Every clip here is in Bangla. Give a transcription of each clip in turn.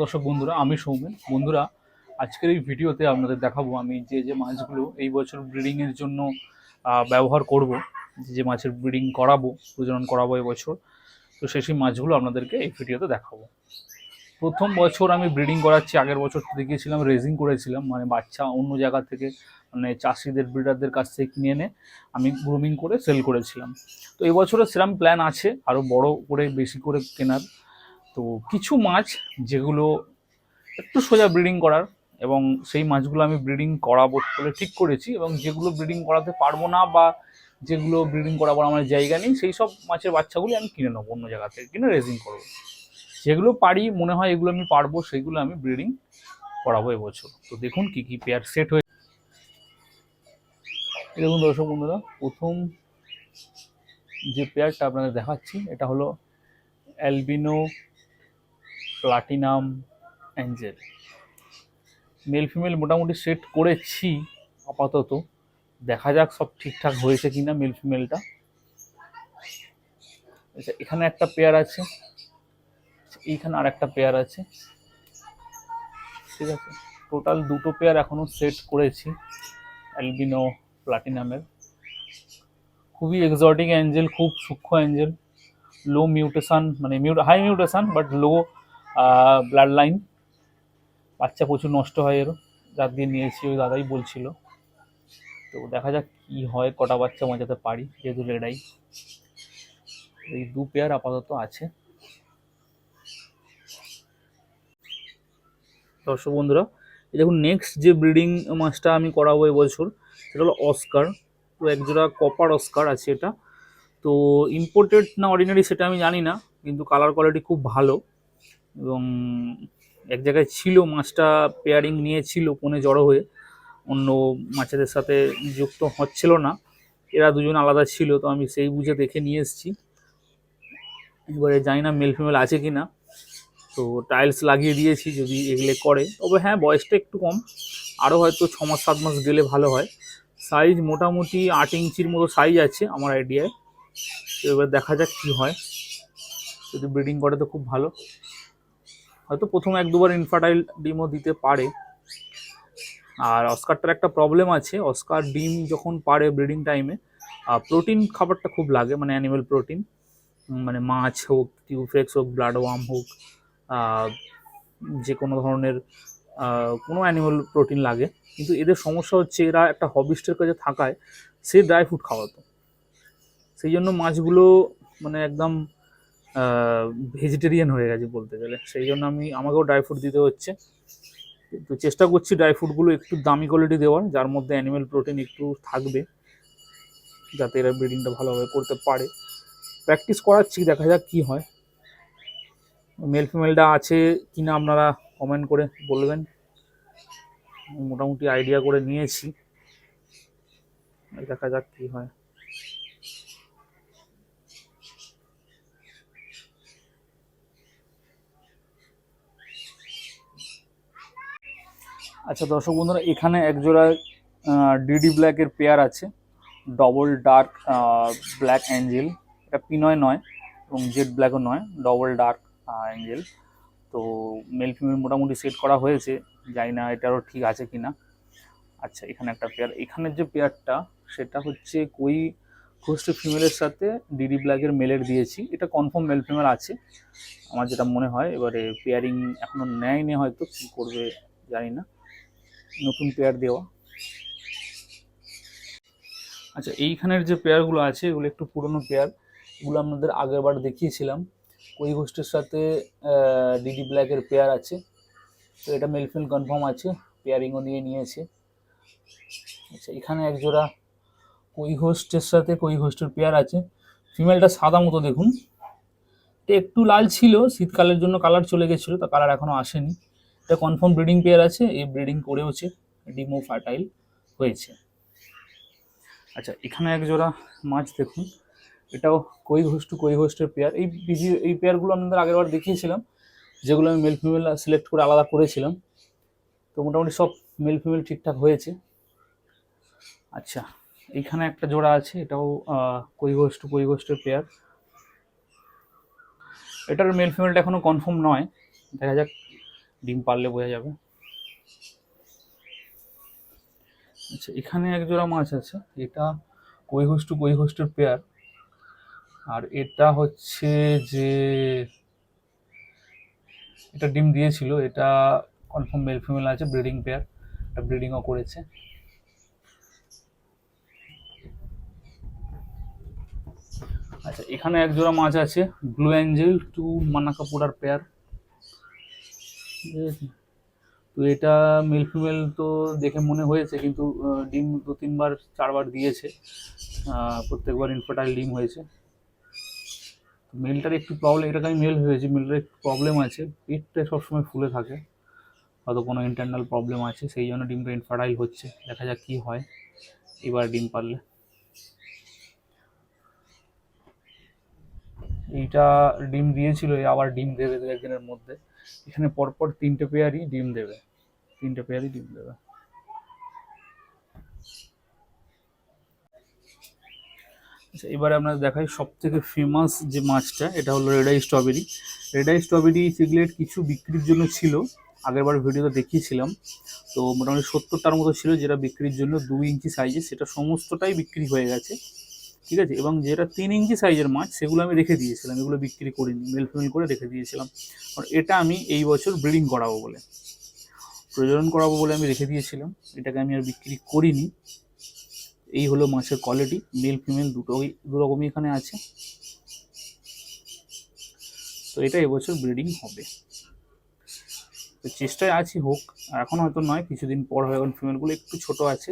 দর্শক বন্ধুরা, আমি সৌমেন। বন্ধুরা, আজকের এই ভিডিওতে আপনাদের দেখাবো আমি যে মাছগুলো এই বছর ব্রিডিংয়ের জন্য ব্যবহার করব, যে মাছের ব্রিডিং করাবো, প্রজনন করাবো এবছর। তো সেই মাছগুলো আপনাদেরকে এই ভিডিওতে দেখাবো। প্রথম বছর আমি ব্রিডিং করাচ্ছি। আগের বছর দেখিয়েছিলাম রেজিং করেছিলাম, মানে বাচ্চা অন্য জায়গা থেকে, মানে চাষিদের ব্রিডারদের কাছ থেকে কিনে এনে আমি গ্রুমিং করে সেল করেছিলাম। তো এবছরে সেরকম প্ল্যান আছে আরও বড় করে বেশি করে কেনার। তো কিছু মাছ যেগুলো একটু সোজা ব্রিডিং করার, এবং সেই মাছগুলো আমি ব্রিডিং করাবো বলে ঠিক করেছি, এবং যেগুলো ব্রিডিং করাতে পারবো না বা যেগুলো ব্রিডিং করাবার আমার জায়গা নেই, সেই সব মাছের বাচ্চাগুলি আমি কিনে নেবো, অন্য জায়গা থেকে কিনে রেজিং করবো। যেগুলো পারি, মনে হয় এগুলো আমি পারবো, সেগুলো আমি ব্রিডিং করাবো এবছর। তো দেখুন কি কি পেয়ার সেট হয়ে। দেখুন দর্শক বন্ধুরা, প্রথম যে পেয়ারটা আপনাদের দেখাচ্ছি এটা হলো albino platinum Angel. Male female মোটামুটি সেট করেছি আপাতত, দেখা যাক সব ঠিকঠাক হয়েছে কিনা মেল ফিমেলটা। আচ্ছা, এখানে একটা পেয়ার আছে, এইখানে আর একটা পেয়ার আছে, ঠিক আছে। টোটাল দুটো পেয়ার এখনো সেট করেছি অ্যালবিনো প্লাটিনামের। খুবই এক্সোটিক অ্যাঞ্জেল, খুব সূক্ষ্ম অ্যাঞ্জেল, লো মিউটেশন, মানে high mutation but low blood line. বাচ্চা প্রচুর নষ্ট হয় এরও, যার দিয়ে নিয়েছি ওই দাদাই বলছিল। তো দেখা যাক কি হয়, কটা বাচ্চা বাঁচাতে পারি, যেহেতু লেডাই। এই দু পেয়ার আপাতত আছে। দর্শক বন্ধুরা, এই দেখুন নেক্সট যে ব্রিডিং মাছটা আমি করাবো এবছর, সেটা হলো অস্কার। তো একজোড়া কপার অস্কার আছে এটা। তো ইম্পোর্টেড না অর্ডিনারি সেটা আমি জানি না, কিন্তু কালার কোয়ালিটি খুব ভালো। এবং এক জায়গায় ছিল মাছটা, পেয়ারিং নিয়েছিল কোণে জড়ো হয়ে, অন্য মাছেদের সাথে যুক্ত হচ্ছিল না, এরা দুজন আলাদা ছিল। তো আমি সেই বুঝে দেখে নিয়ে এসেছি। এবারে জানি না মেল ফিমেল আছে কি না। তো টাইলস লাগিয়ে দিয়েছি যদি এগুলো করে। তবে হ্যাঁ, বয়সটা একটু কম, আরও হয়তো 6 মাস 7 মাস গেলে ভালো হয়। সাইজ মোটামুটি 8 ইঞ্চির মতো সাইজ আছে আমার আইডিয়ায়। তো এবার দেখা যাক কী হয়, যদি ব্রিডিং করে তো খুব ভালো। হয়তো প্রথম 1-2বার ইনফার্টাইল ডিমও দিতে পারে। আর অস্কারটার একটা প্রবলেম আছে, অস্কার ডিম যখন পারে ব্রিডিং টাইমে প্রোটিন খাবারটা খুব লাগে, মানে অ্যানিমেল প্রোটিন, মানে মাছ হোক, টিউফ্লেক্স হোক, ব্লাড ওয়ার্ম হোক, যে কোনো ধরনের কোনো অ্যানিমাল প্রোটিন লাগে। কিন্তু এদের সমস্যা হচ্ছে, এরা একটা হবিস্টের কাছে থাকায় সে ড্রাই ফ্রুট খাওয়াতো, সেই জন্য মাছগুলো মানে একদম ভেজিটেরিয়ান হয়ে গেছে বলতে গেলে। সেই জন্য আমাকেও ড্রাই ফ্রুট দিতে হচ্ছে। কিন্তু চেষ্টা করছি ড্রাই ফ্রুটগুলো একটু দামি কোয়ালিটি দেওয়ার, যার মধ্যে অ্যানিমেল প্রোটিন একটু থাকবে, যাতে এরা ব্রিডিংটা ভালোভাবে করতে পারে। প্র্যাকটিস করাচ্ছি, দেখা যাক কী হয়। মেল ফিমেলটা আছে কিনা আপনারা কমেন্ট করে বলবেন। মোটামুটি আইডিয়া করে নিয়েছি, দেখা যাক কি হয়। আচ্ছা দর্শক বন্ধুরা, এখানে একজোড়া ডিডি ব্ল্যাকের পেয়ার আছে, ডবল ডার্ক ব্ল্যাক অ্যাঞ্জেল। এটা পিনয় নয় এবং জেড ব্ল্যাকও নয়, ডবল ডার্ক অ্যাঞ্জেল। তো মেল ফিমেল মোটামুটি সেট করা হয়েছে, জানি না এটারও ঠিক আছে কি না। আচ্ছা, এখানে একটা পেয়ার, এখানের যে পেয়ারটা সেটা হচ্ছে কই ঘোস্ট ফিমেলের সাথে ডিডি ব্ল্যাকের মেলের দিয়েছি। এটা কনফার্ম মেল ফিমেল আছে আমার যেটা মনে হয়। এবারে পেয়ারিং এখনো নেয়নি, হয়তো কী করবে জানি না, নতুন পেয়ার দেওয়া। আচ্ছা, এইখানের যে পেয়ারগুলো আছে এগুলো একটু পুরনো পেয়ার, এগুলো আপনাদের আগের বার দেখিয়েছিলাম। কই ঘোস্টের সাথে ডিডি ব্ল্যাকের পেয়ার আছে। তো এটা মেল ফিমেল কনফার্ম আছে, পেয়ারিংও দিয়ে নিয়েছে। আচ্ছা, এখানে একজোড়া কই ঘোস্টের সাথে কই ঘোস্টের পেয়ার আছে। ফিমেলটা সাদা মতো দেখুন, একটু লাল ছিল, শীতকালের জন্য কালার চলে গেছিলো, তা কালার এখনো আসেনি। এটা কনফার্ম ব্রিডিং পেয়ার আছে, এই ব্রিডিং করেওছে, ডিমও ফার্টাইল হয়েছে। আচ্ছা, এখানে এক জোড়া মাছ দেখুন, এটাও কই ঘোস্টের পেয়ার। এই পেয়ারগুলো আপনাদের আগের বার দেখিয়েছিলাম, যেগুলো আমি মেল ফিমেল সিলেক্ট করে আলাদা করেছিলাম। তো মোটামুটি সব মেল ফিমেল ঠিকঠাক হয়েছে। আচ্ছা, এইখানে একটা জোড়া আছে, এটাও কই ঘোস্টের পেয়ার। এটার মেল ফিমেলটা এখনো কনফার্ম নয়, দেখা যাক ডিম পারলে বোঝা যাবে। আচ্ছা, এখানে এক জোড়া মাছ আছে, এটা কই হোস্ট টু কই হোস্টের পেয়ার। আর এটা হচ্ছে যে এটা ডিম দিয়েছিল, এটা কনফার্ম মেল ফিমেল আছে, ব্রিডিং পেয়ার, ব্রিডিংও করেছে। আচ্ছা, এখানে এক জোড়া মাছ আছে, ব্লু অ্যাঞ্জেল টু মানাকাপুরার পেয়ার। তো এটা মেল ফিমেল তো দেখে মনে হয়েছে, কিন্তু ডিম 2-3বার 4বার দিয়েছে, প্রত্যেকবার ইনফার্টাইল ডিম হয়েছে। মেলটার একটু প্রবলেম, এটাকে আমি মেল হয়েছে, মেলটার একটু প্রবলেম আছে, পেটটা সবসময় ফুলে থাকে, হয়তো কোনো ইন্টারনাল প্রবলেম আছে, সেই জন্য ডিমটা ইনফার্টাইল হচ্ছে। দেখা যাক কি হয় এবার ডিম পারলে। এইটা ডিম দিয়েছিল, আবার ডিম দেবে 2-1 দিনের মধ্যে। এখানে পরপর 3টে পেয়ারই ডিম দেবে, 3টে পেয়ারই ডিম দেবে। আচ্ছা, এবারে আপনাদের দেখাই সব থেকে ফেমাস যে মাছটা, এটা হলো red eye strawberry. Red eye strawberry সিগলেট কিছু বিক্রির জন্য ছিল, আগেরবার ভিডিওতে দেখিয়েছিলাম। তো মোটামুটি 70টার মতো ছিল যেটা বিক্রির জন্য 2 ইঞ্চি সাইজে, সেটা সমস্তটাই বিক্রি হয়ে গেছে, ঠিক আছে। এবং যেটা 3 ইঞ্চি সাইজের মাছ সেগুলো আমি রেখে দিয়েছিলাম, এগুলো বিক্রি করিনি, মেল ফিমেল করে রেখে দিয়েছিলাম। কারণ এটা আমি এই বছর ব্রিডিং করাবো বলে, প্রজনন করাবো বলে আমি রেখে দিয়েছিলাম, এটাকে আমি আর বিক্রি করিনি। এই হলো মাছের কোয়ালিটি, মেল ফিমেল দু রকমই এখানে আছে। তো এটা এবছর ব্রিডিং হবে, তো চেষ্টায় আছি হোক, এখন হয়তো নয়, কিছুদিন পর হবে, কারণ ফিমেলগুলো একটু ছোট আছে।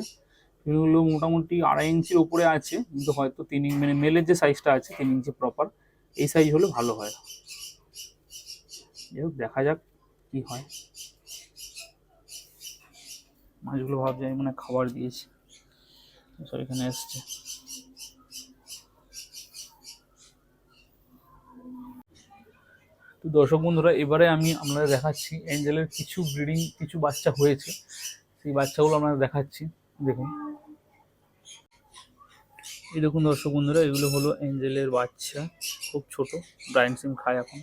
ফিমেলগুলো মোটামুটি 2.5 ইঞ্চির উপরে আছে, কিন্তু হয়তো 3 মানে মেলের যে সাইজটা আছে 3 ইঞ্চি প্রপার, এই সাইজ হলে ভালো হয়। যাই হোক, দেখা যাক কি হয়। মাছগুলো ভাবছি আমি মানে খাবার দিয়েছি, সব এখানে এসছে। তো দর্শক বন্ধুরা, এবারে আমি আপনাদের দেখাচ্ছি অ্যাঞ্জেলের কিছু ব্রিডিং, কিছু বাচ্চা হয়েছে, সেই বাচ্চাগুলো আপনাদের দেখাচ্ছি। দেখুন, এই দেখুন দর্শক বন্ধুরা, এগুলো হলো অ্যাঞ্জেলের বাচ্চা, খুব ছোট, ব্রাইন সিম খায় এখন।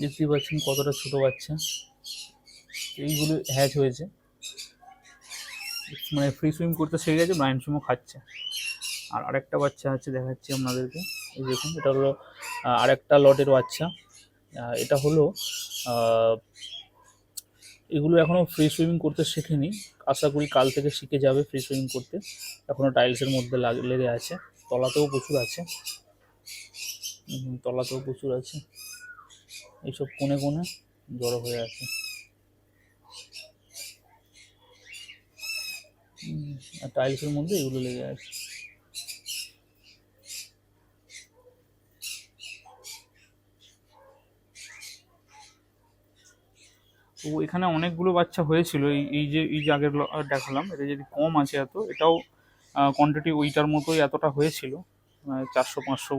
দেখতেই পাচ্ছেন কতটা ছোট বাচ্চা, এইগুলো হ্যাচ হয়েছে, মানে ফ্রি সুইম করতে শিখে গেছে, ব্রাইন সুইমও খাচ্ছে। আর আরেকটা বাচ্চা আছে, দেখাচ্ছি আপনাদেরকে, এই দেখুন, এটা হলো আরেকটা লটের বাচ্চা। এটা হলো এগুলো এখনও ফ্রি সুইমিং করতে শেখেনি, আশা করি কাল থেকে শিখে যাবে ফ্রি সুইমিং করতে, এখনও টাইলসের মধ্যে লেগে আছে, তলাতেও প্রচুর আছে, তলাতেও প্রচুর আছে, এইসব কোণে কোণে জড়ো হয়ে আছে। আর টাইলসের মধ্যে এগুলো লেগে আছে। তো এখানে অনেকগুলো বাচ্চা হয়েছিল, এই যে আগের দেখালাম, এটা যদি কম আছে এত, এটাও কোয়ান্টিটি ওইটার মতোই এতটা হয়েছিল, 400-500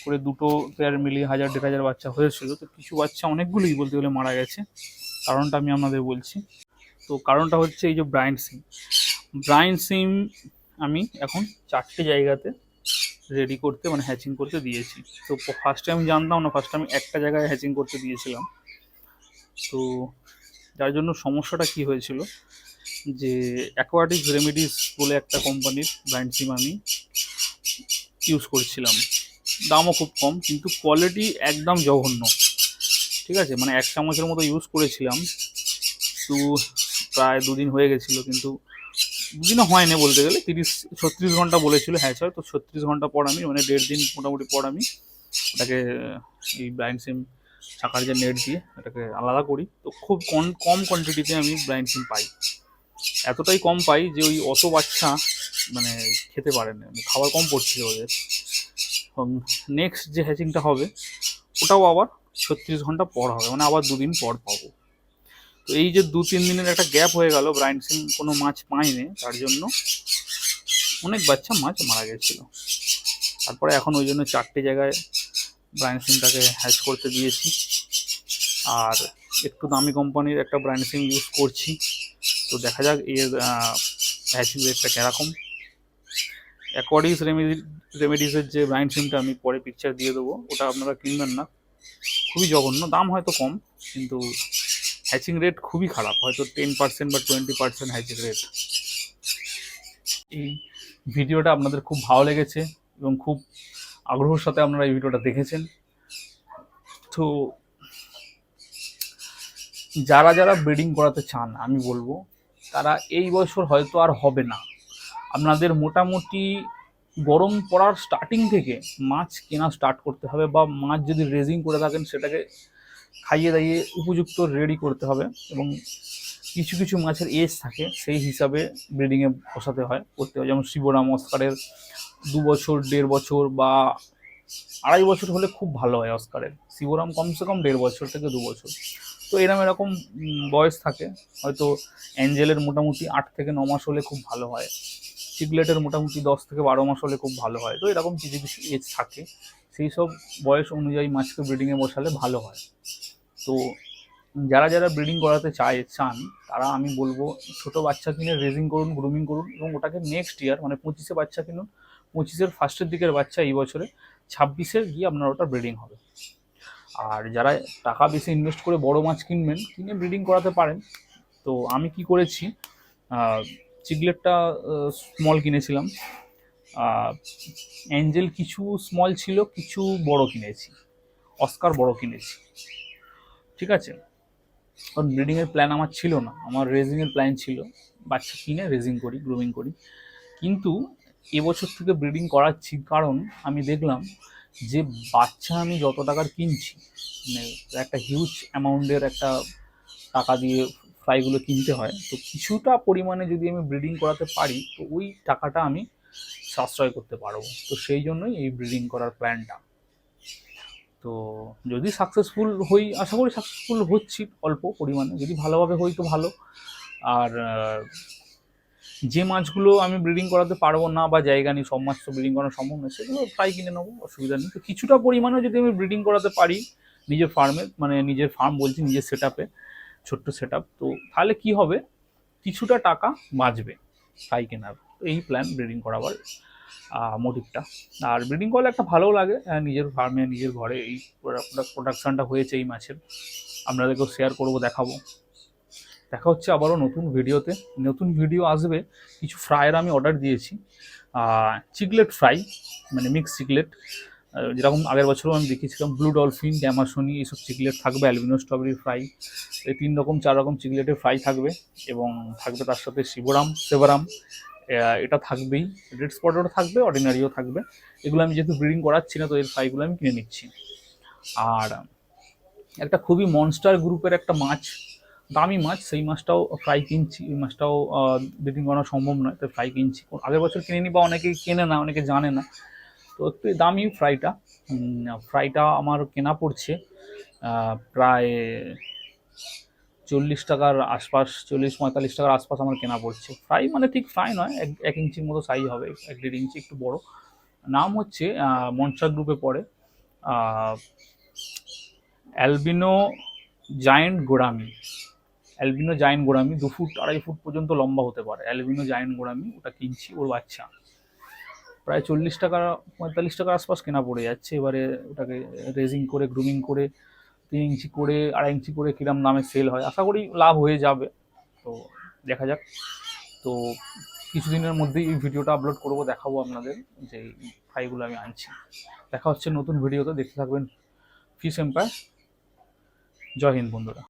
করে দুটো পেয়ার মিলিয়ে 1000-1500 বাচ্চা হয়েছিল। তো কিছু বাচ্চা, অনেকগুলোই বলতে গেলে, মারা গেছে। কারণটা আমি আপনাদের বলছি। তো কারণটা হচ্ছে এই যে ব্রাইন সিম আমি এখন 4টে জায়গাতে রেডি করতে, মানে হ্যাচিং করতে দিয়েছি। তো ফার্স্টে আমি জানতাম না, ফার্স্টে আমি একটা জায়গায় হ্যাচিং করতে দিয়েছিলাম। তো যার জন্য সমস্যাটা কি হয়েছিল, যে অ্যাকোয়াটিক রেমেডিস বলে একটা কোম্পানির ব্র্যান্ড সিম আমি ইউজ করছিলাম, দামও খুব কম, কিন্তু কোয়ালিটি একদম জঘন্য, ঠিক আছে। মানে 1 চামচের মতো ইউজ করেছিলাম, তো প্রায় 2 দিন হয়ে গেছিলো, কিন্তু 2 দিনও হয়নি বলতে গেলে, 36 ঘন্টা বলেছিল হ্যাঁ স্যার। তো 36 ঘন্টা পর আমি, মানে 1.5 দিন মোটামুটি পর আমি ওটাকে এই ব্রাইন সিম চাকার যে নেট দিয়ে এটাকে আলাদা করি। তো খুব কম কোয়ান্টিটিতে আমি ব্রাইন সিম পাই, এতটাই কম পাই যে ওই অত বাচ্চা মানে খেতে পারে না, মানে খাবার কম পড়ছিল ওদের। নেক্সট যে হ্যাচিংটা হবে ওটাও আবার 36 ঘন্টা পর হবে, মানে আবার 2 দিন পর পাবো। তো এই যে 2-3 দিনের একটা গ্যাপ হয়ে গেল, ব্রাইন সিম কোনো মাছ পাইনি, তার জন্য অনেক বাচ্চা মাছ মারা গেছিলো। তারপরে এখন ওই জন্য 4টে জায়গায় ব্রাইন সিমটাকে হ্যাচ করতে দিয়েছি। আর একটু দামি কোম্পানির একটা ব্রাইন সিম ইউজ করছি, তো দেখা যাক এর হ্যাচিং রেটটা কীরকম। রেমেডিসের যে ব্রাইন সিমটা আমি পরে পিকচার দিয়ে দেবো, ওটা আপনারা কিনবেন না, খুবই জঘন্য। দাম হয়তো কম, কিন্তু হ্যাচিং রেট খুবই খারাপ, হয়তো 10% বা 20% হ্যাচিং রেট। এই ভিডিওটা আপনাদের খুব ভালো লেগেছে এবং খুব আগ্রহের সাথে আপনারা এই ভিডিওটা দেখেছেন। তো যারা যারা ব্রিডিং করাতে চান আমি বলবো তারা এই বছর হয়তো আর হবে না। আপনাদের মোটামুটি গরম পড়ার স্টার্টিং থেকে মাছ কেনা স্টার্ট করতে হবে, বা মাছ যদি রেজিং করে থাকেন সেটাকে খাইয়ে দাইয়ে উপযুক্ত রেডি করতে হবে। এবং কিছু কিছু মাছের এজ থাকে, সেই হিসাবে ব্রিডিংয়ে বসাতে হয়, করতে হয়। যেমন শিবরাম, অস্কারের 2 বছর, 1.5 বছর বা 2.5 বছর হলে খুব ভালো হয় অস্কারের। শিবরাম কমসে কম 1.5 বছর থেকে 2 বছর। তো এরকম বয়স থাকে। হয়তো অ্যাঞ্জেলের মোটামুটি 8 থেকে 9 মাস হলে খুব ভালো হয়, চিকলেটের মোটামুটি 10 থেকে 12 মাস হলে খুব ভালো হয়। তো এরকম কিছু কিছু এজ থাকে, সেই সব বয়স অনুযায়ী মাছকে ব্রিডিংয়ে বসালে ভালো হয়। তো যারা যারা ব্রিডিং করাতে চান তারা আমি বলবো ছোট বাচ্চা কিনে রেজিং করুন, গ্রুমিং করুন, এবং ওটাকে নেক্সট ইয়ার মানে 25-এ বাচ্চা কিনুন। 25-এর ফার্স্টের দিকের বাচ্চা এই বছরে, 26-এ গিয়ে আপনার ওটা ব্রিডিং হবে। আর যারা টাকা বেশি ইনভেস্ট করে বড় মাছ কিনবেন, কিনে ব্রিডিং করাতে পারেন। তো আমি কি করেছি, চিগলেটটা স্মল কিনেছিলাম, অ্যাঞ্জেল কিছু স্মল ছিল, কিছু বড় কিনেছি, অস্কার বড় কিনেছি, ঠিক আছে। কারণ ব্রিডিংয়ের প্ল্যান আমার ছিল না, আমার রেজিংয়ের প্ল্যান ছিল, বাচ্চা কিনে রেজিং করি, গ্রুমিং করি। কিন্তু এবছর থেকে ব্রিডিং করাচ্ছি, কারণ আমি দেখলাম যে বাচ্চা আমি যত টাকার কিনছি, মানে একটা হিউজ অ্যামাউন্টের একটা টাকা দিয়ে ফ্লাইগুলো কিনতে হয়, তো কিছুটা পরিমাণে যদি আমি ব্রিডিং করাতে পারি তো ওই টাকাটা আমি সাশ্রয় করতে পারবো। তো সেই জন্যই এই ব্রিডিং করার প্ল্যানটা। তো যদি সাকসেসফুল হই, আশা করি সাকসেসফুল হচ্ছি অল্প পরিমাণে, যদি ভালোভাবে হই তো ভালো। আর যে মাছগুলো আমি ব্রিডিং করাতে পারবো না বা জায়গা নেই, সব মাছ তো ব্রিডিং করা সম্ভব নয়, সেগুলো ফ্রাই কিনে নেবো, অসুবিধা নেই। তো কিছুটা পরিমাণে যদি আমি ব্রিডিং করাতে পারি নিজের ফার্মে, মানে নিজের ফার্ম বলছি, নিজের সেট আপে, ছোট্ট সেট আপ, তো তাহলে কি হবে, কিছুটা টাকা বাঁচবে ফ্রাই কেনার। এই প্ল্যান ব্রিডিং করাবার মোটিভটা। আর ব্রিডিং করলে একটা ভালো লাগে, নিজের ফার্মে নিজের ঘরে এই প্রোডাকশানটা হয়েছে এই মাছের, আপনাদেরকেও শেয়ার করবো, দেখাবো। দেখা হচ্ছে আবারও নতুন ভিডিওতে। নতুন ভিডিও আসবে, কিছু ফ্রাইয়ের আমি অর্ডার দিয়েছি, চিকলেট ফ্রাই, মানে মিক্স চিকলেট, যেরকম আগের বছরও আমি দেখিয়েছিলাম, ব্লু ডলফিন, ড্যামাসনি, এইসব চিকলেট থাকবে, অ্যালবিনো স্ট্রবেরি ফ্রাই, এই 3-4 রকম চিকলেটের ফ্রাই থাকবে। এবং থাকবে তার সাথে সেবারাম, এটা থাকবেই, রেড স্পটেরও থাকবে, অর্ডিনারিও থাকবে। এগুলো আমি যেহেতু ব্রিডিং করাচ্ছি না, তো এর ফ্রাইগুলো আমি কিনে নিচ্ছি। আর একটা খুবই মনস্টার গ্রুপের একটা মাছ, দামি মাছ, সেই মাছটাও ফ্রাই কিনছি। ওই মাছটাও ব্রিডিং করা সম্ভব নয়, তাই ফ্রাই কিনছি। আগের বছর কিনে নি, বা অনেকে কেনে না, অনেকে জানে না, তো একটু দামি ফ্রাইটা আমার কেনা পড়ছে প্রায় 40 টাকার আশপাশ, 40-45 টাকার আশপাশ আমার কেনা পড়ছে। ফ্রাই মানে ঠিক ফ্রাই নয়, 1 ইঞ্চির মতো সাইজ হবে, 1-1.5 ইঞ্চি, একটু বড়। নাম হচ্ছে মনস্টার গ্রুপে পড়ে, albino giant gourami. 2 foot 2.5 foot পর্যন্ত লম্বা হতে পারে, অ্যালবিনো জায়েন্ট গোরামি, ওটা কিনছি। ওর বাচ্চা প্রায় 40 টাকা 45 টাকার আশপাশ কেনা পড়ে যাচ্ছে। এবারে ওটাকে রেজিং করে, গ্রুমিং করে, 3 ইঞ্চি করে, 2.5 ইঞ্চি করে কিরম দামে সেল হয়, আশা করি লাভ হয়ে যাবে। তো দেখা যাক। তো কিছুদিনের মধ্যেই এই ভিডিওটা আপলোড করবো, দেখাবো আপনাদের যে এই ফ্রাইগুলো আমি আনছি। দেখা হচ্ছে নতুন ভিডিওতে, দেখতে থাকবেন ফিশ এম্পায়ার। জয় হিন্দ বন্ধুরা।